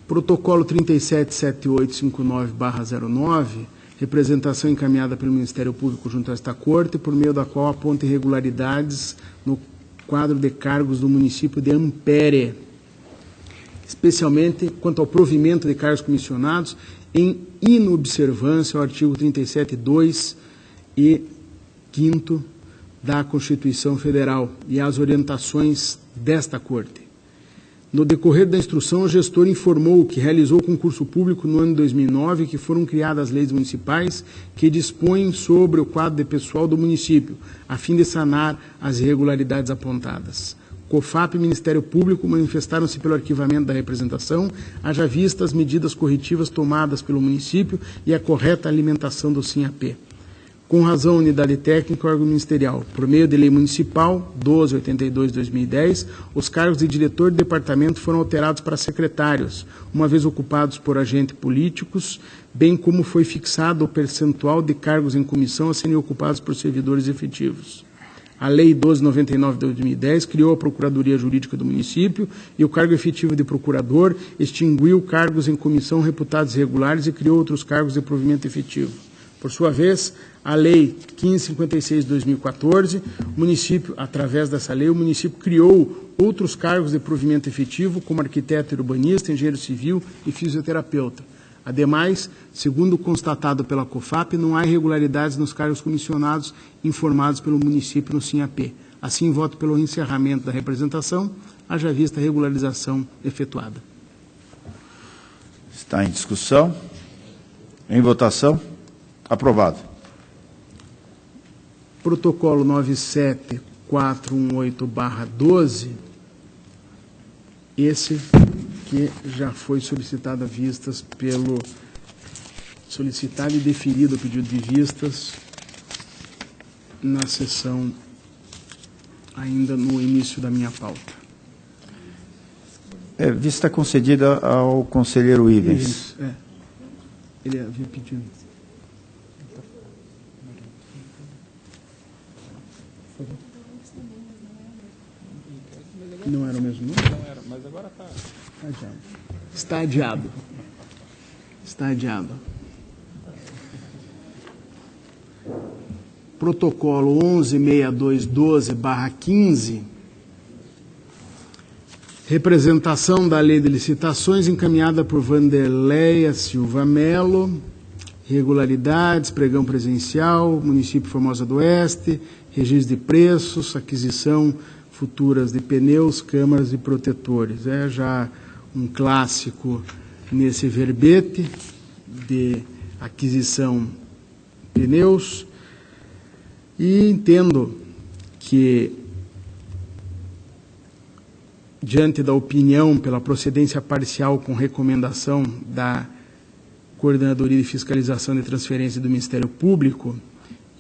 Protocolo 377859/09, representação encaminhada pelo Ministério Público junto a esta Corte, por meio da qual aponta irregularidades no quadro de cargos do município de Ampere, especialmente quanto ao provimento de cargos comissionados em inobservância ao artigo 37.2 e 5º da Constituição Federal e às orientações desta Corte. No decorrer da instrução, o gestor informou que realizou concurso público no ano de 2009 e que foram criadas leis municipais que dispõem sobre o quadro de pessoal do município, a fim de sanar as irregularidades apontadas. COFAP e Ministério Público manifestaram-se pelo arquivamento da representação, haja vista as medidas corretivas tomadas pelo município e a correta alimentação do SINAP. Com razão, unidade técnica, órgão ministerial, por meio de lei municipal 1282/2010, os cargos de diretor de departamento foram alterados para secretários, uma vez ocupados por agentes políticos, bem como foi fixado o percentual de cargos em comissão a serem ocupados por servidores efetivos. A Lei 1299/2010 criou a Procuradoria Jurídica do município e o cargo efetivo de procurador, extinguiu cargos em comissão reputados irregulares e criou outros cargos de provimento efetivo. Por sua vez, a Lei 1556/2014, o município, através dessa lei, o município criou outros cargos de provimento efetivo, como arquiteto urbanista, engenheiro civil e fisioterapeuta. Ademais, segundo constatado pela COFAP, não há irregularidades nos cargos comissionados informados pelo município no SINAP. Assim, voto pelo encerramento da representação, haja vista a regularização efetuada. Está em discussão. Em votação. Aprovado. Protocolo 97418/12, esse que já foi solicitado a vistas pelo solicitado e deferido o pedido de vistas na sessão ainda no início da minha pauta. Vista concedida ao conselheiro Ivens. Ele havia pedido. Não era o mesmo nome? Não era, mas agora está adiado. Está adiado. Está adiado. Protocolo 116212/15, representação da Lei de Licitações encaminhada por Vanderleia Silva Melo, irregularidades, pregão presencial, município Formosa do Oeste, registro de preços, aquisição futuras de pneus, câmaras e protetores. É já um clássico nesse verbete de aquisição de pneus, e entendo que, diante da opinião pela procedência parcial com recomendação da Coordenadoria de Fiscalização de Transferência do Ministério Público,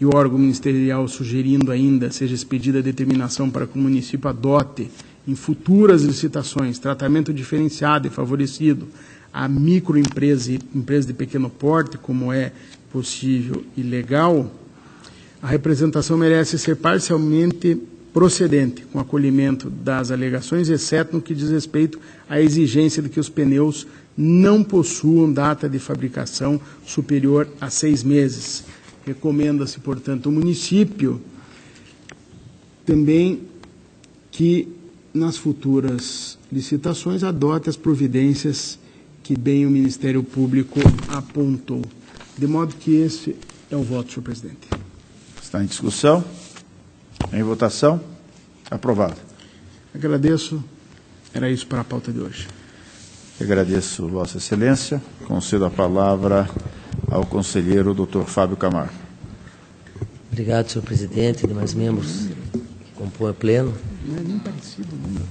e o órgão ministerial sugerindo ainda seja expedida a determinação para que o município adote em futuras licitações tratamento diferenciado e favorecido a microempresas e empresas de pequeno porte, como é possível e legal, a representação merece ser parcialmente procedente com acolhimento das alegações, exceto no que diz respeito à exigência de que os pneus não possuam data de fabricação superior a 6 meses. Recomenda-se, portanto, ao município também que, nas futuras licitações, adote as providências que bem o Ministério Público apontou. De modo que esse é o voto, senhor presidente. Está em discussão? Em votação? Aprovado. Agradeço. Era isso para a pauta de hoje. Agradeço, Vossa Excelência. Concedo a palavra ao conselheiro Dr. Fábio Camargo. Obrigado, senhor presidente e demais membros que compõem o pleno. Não é nem parecido, não.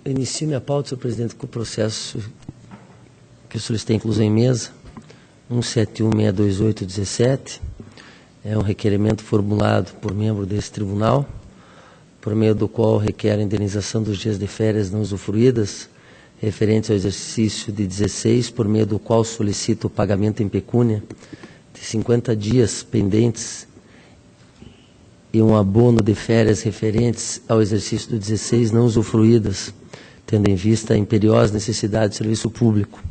Eu inicio minha pauta, senhor presidente, com o processo que eu solicitei inclusão em mesa, 171.628.17. É um requerimento formulado por membro desse tribunal, por meio do qual requer a indenização dos dias de férias não usufruídas, referentes ao exercício de 16, por meio do qual solicita o pagamento em pecúnia de 50 dias pendentes e um abono de férias referentes ao exercício do 16 não usufruídas, tendo em vista a imperiosa necessidade de serviço público.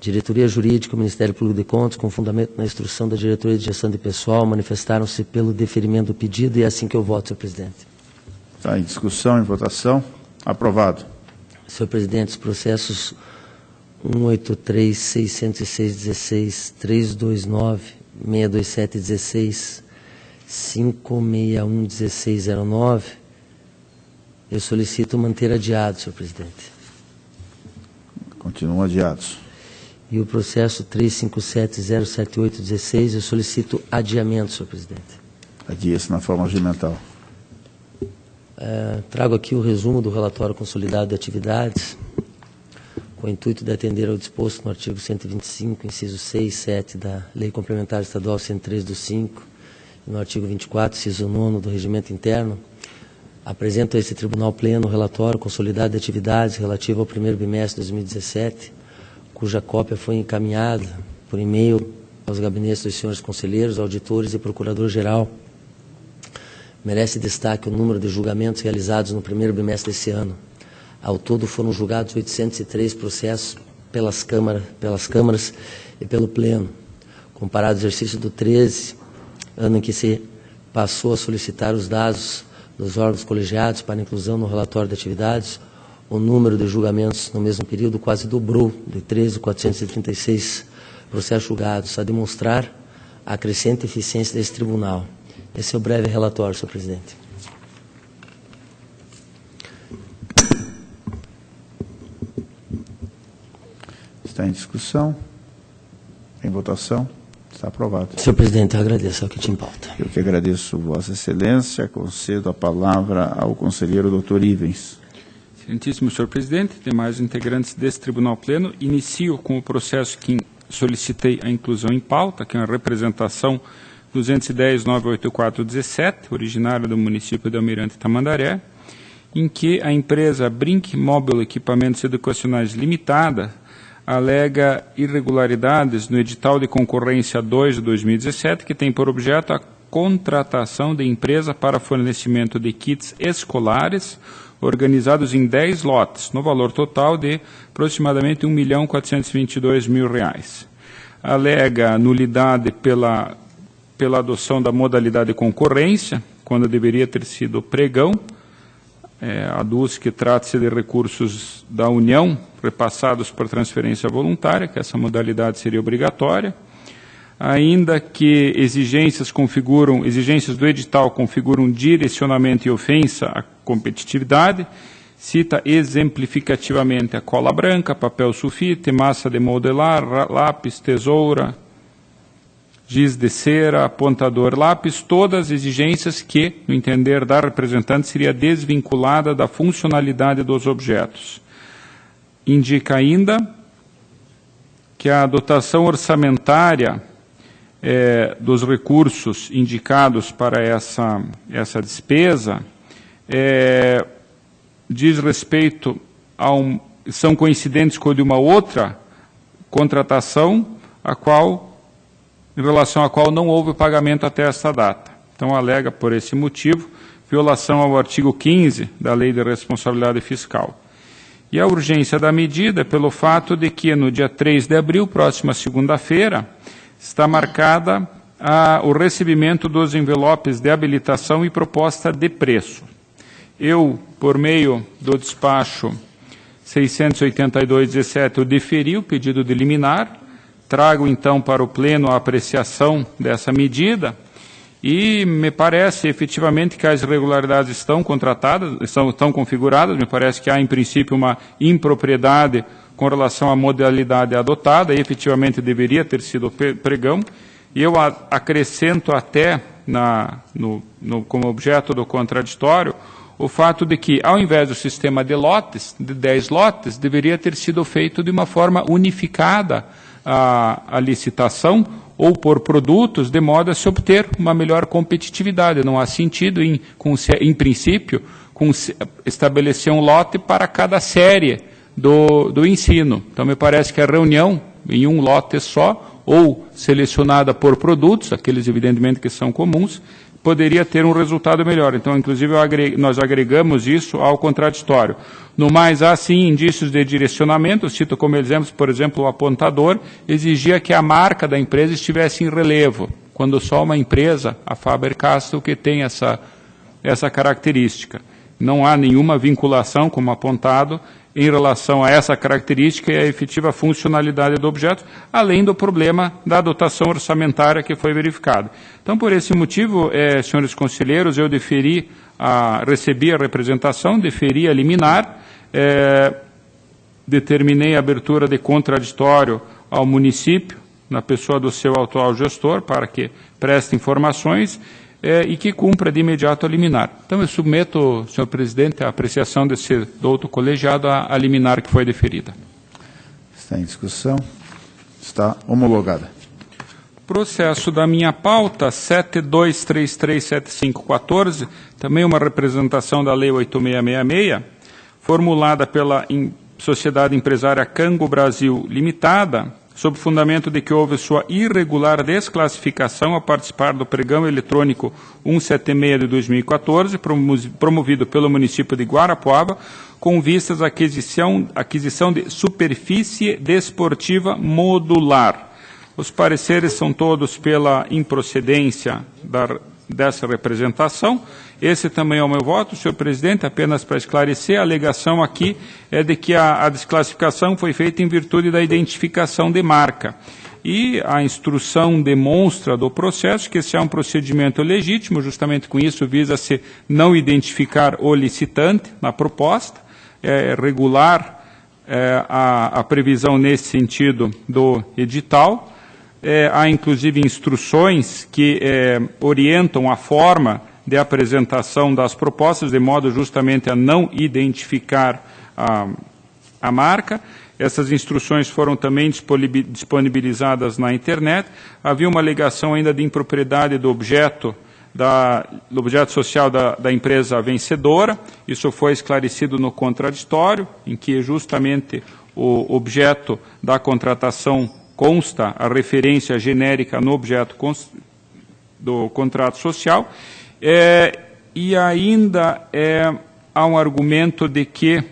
Diretoria Jurídica, o Ministério Público de Contas, com fundamento na instrução da Diretoria de Gestão de Pessoal, manifestaram-se pelo deferimento do pedido e é assim que eu voto, senhor presidente. Está em discussão, em votação. Aprovado. Senhor presidente, os processos 183.606.16, 329.627.16, 561.1609, eu solicito manter adiado, senhor presidente. Continuam adiados. E o processo 357.078.16, eu solicito adiamento, senhor presidente. Adia-se na forma regimental. Trago aqui o resumo do relatório consolidado de atividades, com o intuito de atender ao disposto no artigo 125, inciso 6 e 7 da Lei Complementar Estadual 103/5, e no artigo 24, inciso 9 do Regimento Interno. Apresento a esse Tribunal Pleno o relatório consolidado de atividades relativo ao primeiro bimestre de 2017, cuja cópia foi encaminhada por e-mail aos gabinetes dos senhores conselheiros, auditores e procurador-geral. Merece destaque o número de julgamentos realizados no primeiro bimestre desse ano. Ao todo foram julgados 803 processos pelas câmaras e pelo Pleno. Comparado ao exercício do 13, ano em que se passou a solicitar os dados dos órgãos colegiados para inclusão no relatório de atividades, o número de julgamentos no mesmo período quase dobrou, de 13.436 processos julgados, a demonstrar a crescente eficiência desse tribunal. Esse é o breve relatório, senhor presidente. Está em discussão, em votação. Está aprovado. Senhor presidente, eu agradeço ao que tinha em pauta. Eu que agradeço, Vossa Excelência. Concedo a palavra ao conselheiro Dr. Ivens. Excelentíssimo senhor presidente, demais integrantes desse Tribunal Pleno, inicio com o processo que solicitei a inclusão em pauta, que é uma representação 210.984.17, originária do município de Almirante Tamandaré, em que a empresa Brinque Mobile Equipamentos Educacionais Limitada alega irregularidades no edital de concorrência 2 de 2017, que tem por objeto a contratação de empresa para fornecimento de kits escolares organizados em 10 lotes, no valor total de aproximadamente R$ 1.422.000. Alega nulidade pela adoção da modalidade de concorrência, quando deveria ter sido pregão. Aduz que trata-se de recursos da União repassados por transferência voluntária, que essa modalidade seria obrigatória. Ainda que exigências do edital configuram direcionamento e ofensa à competitividade, cita exemplificativamente a cola branca, papel sulfite, massa de modelar, lápis, tesoura, giz de cera, apontador, lápis, todas exigências que, no entender da representante, seria desvinculada da funcionalidade dos objetos. Indica ainda que a dotação orçamentária dos recursos indicados para essa despesa diz respeito são coincidentes com a de uma outra contratação, em relação à qual não houve pagamento até esta data. Então, alega, por esse motivo, violação ao artigo 15 da Lei de Responsabilidade Fiscal. E a urgência da medida pelo fato de que, no dia 3 de abril, próxima segunda-feira, está marcada o recebimento dos envelopes de habilitação e proposta de preço. Eu, por meio do despacho 682/17, eu deferi o pedido de liminar, trago então para o Pleno a apreciação dessa medida e me parece efetivamente que as irregularidades estão estão configuradas, me parece que há em princípio uma impropriedade com relação à modalidade adotada, e efetivamente deveria ter sido pregão, e eu acrescento até como objeto do contraditório o fato de que, ao invés do sistema de lotes, de 10 lotes, deveria ter sido feito de uma forma unificada a licitação ou por produtos, de modo a se obter uma melhor competitividade. Não há sentido, em princípio, estabelecer um lote para cada série do ensino. Então, me parece que a reunião em um lote só, ou selecionada por produtos, aqueles evidentemente que são comuns, poderia ter um resultado melhor. Então, inclusive, nós agregamos isso ao contraditório. No mais, há sim indícios de direcionamento. Cito como exemplos, por exemplo, o apontador exigia que a marca da empresa estivesse em relevo, quando só uma empresa, a Faber-Castell, que tem essa característica. Não há nenhuma vinculação, como apontado, em relação a essa característica e a efetiva funcionalidade do objeto, além do problema da dotação orçamentária que foi verificado. Então, por esse motivo, senhores conselheiros, eu recebi a representação, deferi a liminar, determinei a abertura de contraditório ao município, na pessoa do seu atual gestor, para que preste informações, e que cumpra de imediato a liminar. Então, eu submeto, senhor presidente, a apreciação do outro colegiado a liminar que foi deferida. Está em discussão. Está homologada. Processo da minha pauta, 72337514, também uma representação da Lei 8666, formulada pela Sociedade Empresária Cango Brasil Limitada, sob fundamento de que houve sua irregular desclassificação a participar do pregão eletrônico 176 de 2014, promovido pelo município de Guarapuava, com vistas à aquisição de superfície desportiva modular. Os pareceres são todos pela improcedência dessa representação. Esse também é o meu voto, senhor presidente, apenas para esclarecer, a alegação aqui é de que a desclassificação foi feita em virtude da identificação de marca. E a instrução demonstra do processo que esse é um procedimento legítimo, justamente com isso visa-se não identificar o licitante na proposta, regular a previsão nesse sentido do edital. Há inclusive instruções que orientam a forma de apresentação das propostas, de modo justamente a não identificar a marca. Essas instruções foram também disponibilizadas na internet. Havia uma alegação ainda de impropriedade do objeto social da empresa vencedora. Isso foi esclarecido no contraditório, em que justamente o objeto da contratação consta a referência genérica no objeto do contrato social. E ainda há um argumento de que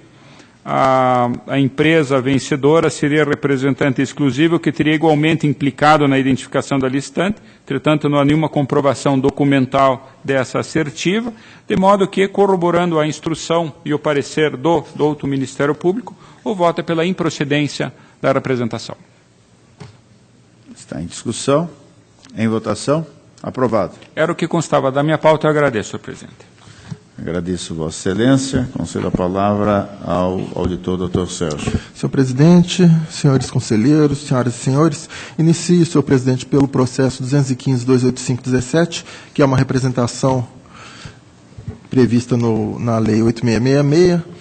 a empresa vencedora seria representante exclusivo, que teria igualmente implicado na identificação da licitante. Entretanto, não há nenhuma comprovação documental dessa assertiva, de modo que, corroborando a instrução e o parecer do outro Ministério Público, o voto é pela improcedência da representação. Está em discussão. Em votação. Aprovado. Era o que constava da minha pauta, eu agradeço, senhor presidente. Agradeço, Vossa Excelência. Concedo a palavra ao auditor, doutor Sérgio. Senhor presidente, senhores conselheiros, senhoras e senhores, inicio, senhor presidente, pelo processo 215.285/17, que é uma representação prevista na Lei 8666,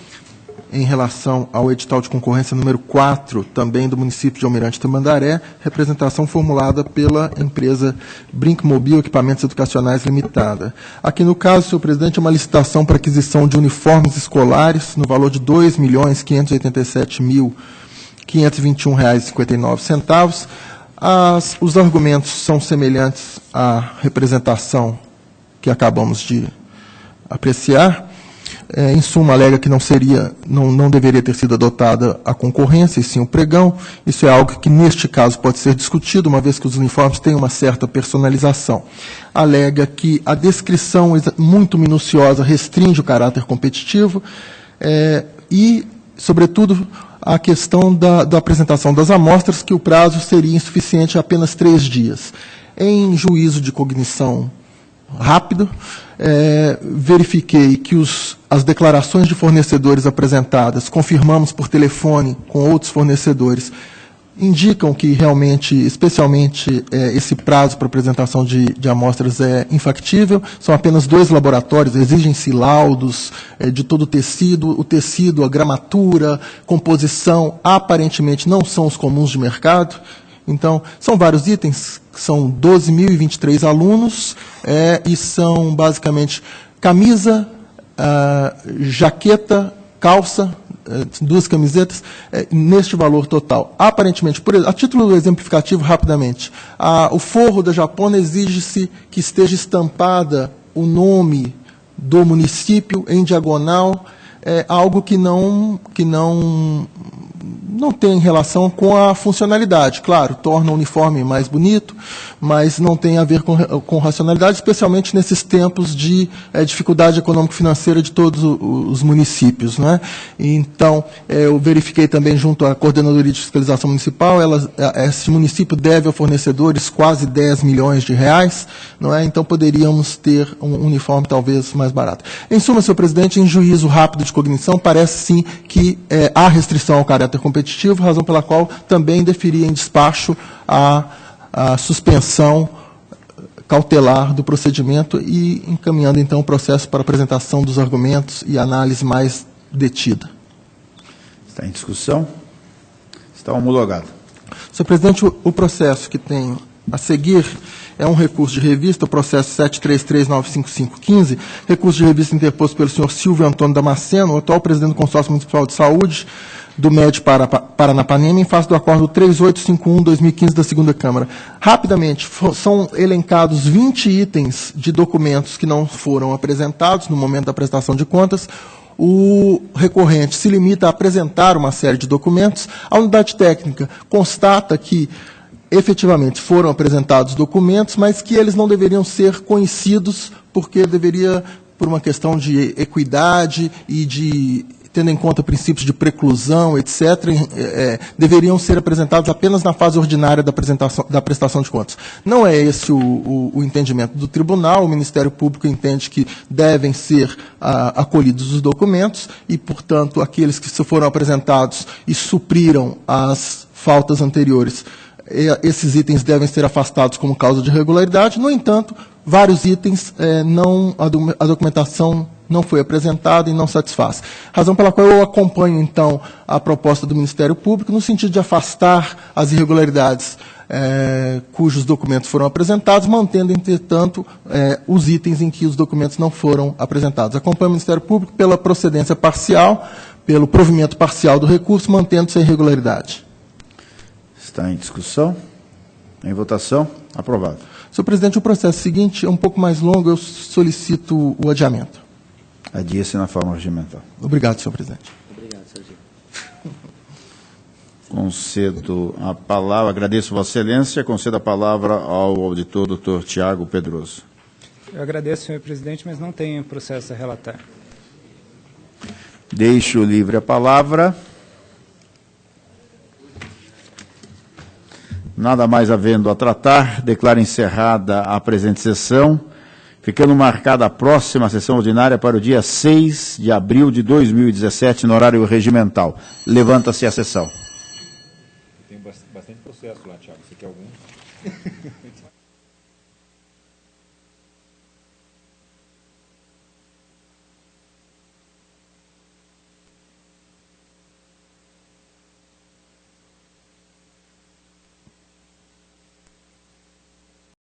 em relação ao edital de concorrência número 4, também do município de Almirante Tamandaré, representação formulada pela empresa Brinkmobil Equipamentos Educacionais Limitada. Aqui no caso, senhor presidente, é uma licitação para aquisição de uniformes escolares no valor de R$ 2.587.521,59. Os argumentos são semelhantes à representação que acabamos de apreciar. Em suma, alega que não deveria ter sido adotada a concorrência, e sim o pregão. Isso é algo que, neste caso, pode ser discutido, uma vez que os uniformes têm uma certa personalização. Alega que a descrição muito minuciosa restringe o caráter competitivo e, sobretudo, a questão da apresentação das amostras, que o prazo seria insuficiente a apenas 3 dias. Em juízo de cognição rápido, verifiquei que as declarações de fornecedores apresentadas, confirmamos por telefone com outros fornecedores, indicam que realmente, especialmente, esse prazo para apresentação de amostras é infactível. São apenas 2 laboratórios, exigem-se laudos de todo o tecido, a gramatura, composição, aparentemente não são os comuns de mercado. Então, são vários itens, são 12.023 alunos, e são basicamente camisa, jaqueta, calça, 2 camisetas, neste valor total. Aparentemente, a título exemplificativo, rapidamente, o forro da japona exige-se que esteja estampada o nome do município em diagonal, algo que não tem relação com a funcionalidade. Claro, torna o uniforme mais bonito, mas não tem a ver com racionalidade, especialmente nesses tempos de dificuldade econômico-financeira de todos os municípios, né? Então, eu verifiquei também junto à Coordenadoria de Fiscalização Municipal, esse município deve a fornecedores quase 10 milhões de reais, não é? Então, poderíamos ter um uniforme talvez mais barato. Em suma, senhor presidente, em juízo rápido de cognição, parece sim que há restrição ao caráter competitivo, razão pela qual também deferia em despacho a suspensão cautelar do procedimento e encaminhando, então, o processo para apresentação dos argumentos e análise mais detida. Está em discussão? Está homologado. Senhor presidente, o processo que tem a seguir é um recurso de revista, o processo 733-95515, recurso de revista interposto pelo senhor Silvio Antônio Damasceno, o atual presidente do Consórcio Municipal de Saúde, do MED Paranapanema, em face do acordo 3851-2015 da segunda Câmara. Rapidamente, são elencados 20 itens de documentos que não foram apresentados no momento da apresentação de contas. O recorrente se limita a apresentar uma série de documentos. A unidade técnica constata que efetivamente foram apresentados documentos, mas que eles não deveriam ser conhecidos, porque deveria, por uma questão de equidade e tendo em conta princípios de preclusão, etc., deveriam ser apresentados apenas na fase ordinária da prestação de contas. Não é esse o entendimento do tribunal. O Ministério Público entende que devem ser acolhidos os documentos e, portanto, aqueles que foram apresentados e supriram as faltas anteriores, esses itens devem ser afastados como causa de irregularidade. No entanto, vários itens, a documentação não foi apresentada e não satisfaz. Razão pela qual eu acompanho, então, a proposta do Ministério Público, no sentido de afastar as irregularidades cujos documentos foram apresentados, mantendo, entretanto, os itens em que os documentos não foram apresentados. Acompanho o Ministério Público pela procedência parcial, pelo provimento parcial do recurso, mantendo-se a irregularidade. Está em discussão? Em votação? Aprovado. Senhor presidente, o processo seguinte é um pouco mais longo, eu solicito o adiamento. Adia-se na forma regimental. Obrigado, senhor presidente. Obrigado, Sergio. Concedo a palavra, agradeço Vossa Excelência, concedo a palavra ao auditor, doutor Tiago Pedroso. Eu agradeço, senhor presidente, mas não tenho processo a relatar. Deixo livre a palavra. Nada mais havendo a tratar, declaro encerrada a presente sessão, ficando marcada a próxima sessão ordinária para o dia 6 de abril de 2017, no horário regimental. Levanta-se a sessão. Tem bastante processo lá, Tiago. Você quer algum?